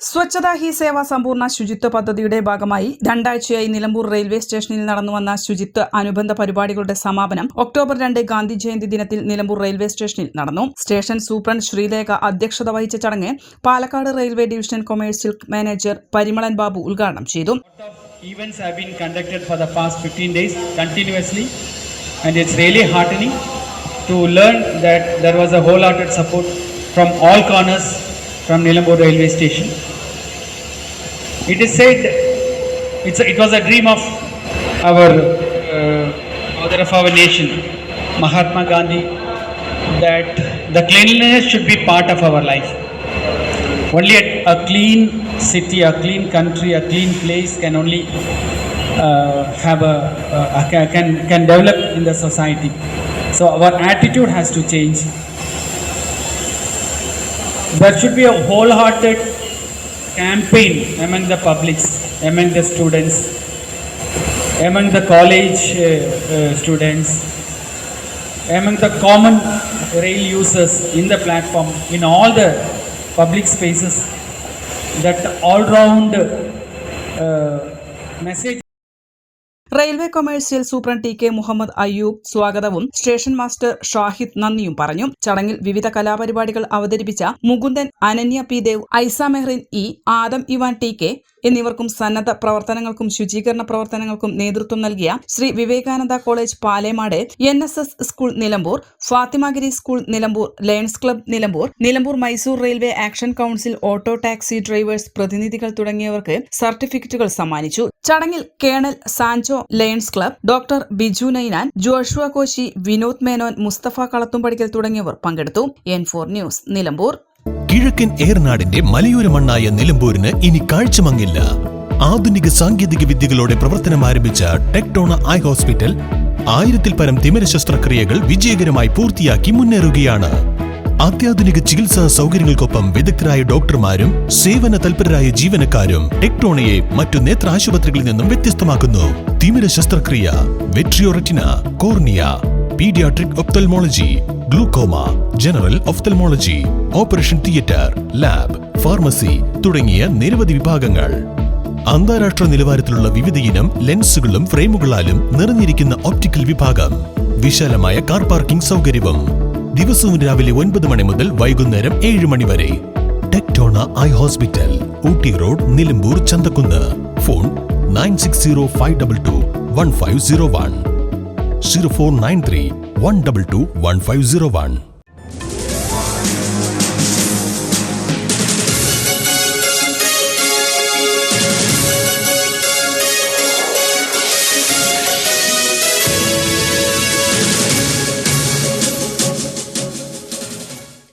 സ്വച്ഛതാ ഹി സേവ സമ്പൂർണ്ണ ശുചിത്വ പദ്ധതിയുടെ ഭാഗമായി രണ്ടാഴ്ചയായി നിലമ്പൂർ റെയിൽവേ സ്റ്റേഷനിൽ നടന്നുവന്ന ശുചിത്വ അനുബന്ധ പരിപാടികളുടെ സമാപനം ഒക്ടോബർ 2 ഗാന്ധി ജയന്തി ദിനത്തിൽ നിലമ്പൂർ റെയിൽവേ സ്റ്റേഷനിൽ നടന്നു. സ്റ്റേഷൻ സൂപ്രണ്ട് ശ്രീലേഖ അധ്യക്ഷത വഹിച്ച ചടങ്ങ് Palakkad railway division commercial manager Parimalan Babu ഉദ്ഘാടനം ചെയ്തു. Events have been conducted for the past 15 days continuously, and it's really heartening to learn that there was a wholehearted support from all corners from Nilambur railway station. It is said it was a dream of our father of our nation, Mahatma Gandhi, that the cleanliness should be part of our life. Only a clean city, a clean country, a clean place can only can develop in the society. So our attitude has to change. There should be a wholehearted campaign among the publics, among the students, among the college students, among the common rail users in the platform, in all the public spaces, that all-round message. Railway commercial superintendent T K Muhammad Ayyub സ്വാഗതവും station master Shahid നന്ദിയും പറഞ്ഞു. ചടങ്ങിൽ വിവിധ കലാപരിപാടികൾ അവതരിപ്പിച്ച Mukundan, Ananya P Dev, Aisa Mehrin E, Adam Ivan T K എന്നിവർക്കും സന്നദ്ധ പ്രവർത്തനങ്ങൾക്കും ശുചീകരണ പ്രവർത്തനങ്ങൾക്കും നേതൃത്വം നൽകിയ Sree Vivekananda college Palemad, NSS school Nilambur, Fathimagiri school Nilambur, lions club Nilambur, Nilambur Mysore railway action council auto taxi drivers പ്രതിനിധികൾ തുടങ്ങിയവർക്ക് സർട്ടിഫിക്കറ്റുകൾ സമ്മാനിച്ചു. ചടങ്ങിൽ colonel Sanjo, lions club, doctor Biju Ninan, Joshua Koshy, Vinod Menon, Mustafa Kalathumpadikkal തുടങ്ങിയവർ പങ്കെടുത്തു. N4 news Nilambur. കിഴക്കൻ ഏറനാടിന്റെ മലയോര മണ്ണായ നിലമ്പൂരിന് ഇനി കാഴ്ചമങ്ങില്ല. ആധുനിക സാങ്കേതിക വിദ്യകളോടെ പ്രവർത്തനം ആരംഭിച്ച ടെക്ടോണ ഐ ഹോസ്പിറ്റൽ 1000-ൽ പരം തിമിര ശസ്ത്രക്രിയകൾ വിജയകരമായി പൂർത്തിയാക്കി മുന്നേറുകയാണ്. അത്യാധുനിക ചികിത്സാ സൗകര്യങ്ങൾക്കൊപ്പം വിദഗ്ധരായ ഡോക്ടർമാരും സേവന തൽപരരായ ജീവനക്കാരും ടെക്ടോണയെ മറ്റു നേത്ര ആശുപത്രികളിൽ നിന്നും വ്യത്യസ്തമാക്കുന്നു. തിമിര ശസ്ത്രക്രിയ, vitreo retina, cornea, paediatric ophthalmology, glaucoma, general ophthalmology, operation theatre, lab, pharmacy തുടങ്ങിയ നിരവധി വിഭാഗങ്ങൾ. അന്താരാഷ്ട്ര നിലവാരത്തിലുള്ള വിവിധയിനം ലെൻസുകളും ഫ്രെയിമുകളാലും നിറഞ്ഞിരിക്കുന്ന ഒപ്റ്റിക്കൽ വിഭാഗം, വിശാലമായ കാർ പാർക്കിംഗ് സൗകര്യവും. ദിവസവും രാവിലെ 9 മണി മുതൽ വൈകുന്നേരം 7 മണി വരെ. Tectona eye hospital, Ooty road, Nilambur, Chanthakkunnu. Phone 9605221501, 0493 122 1501.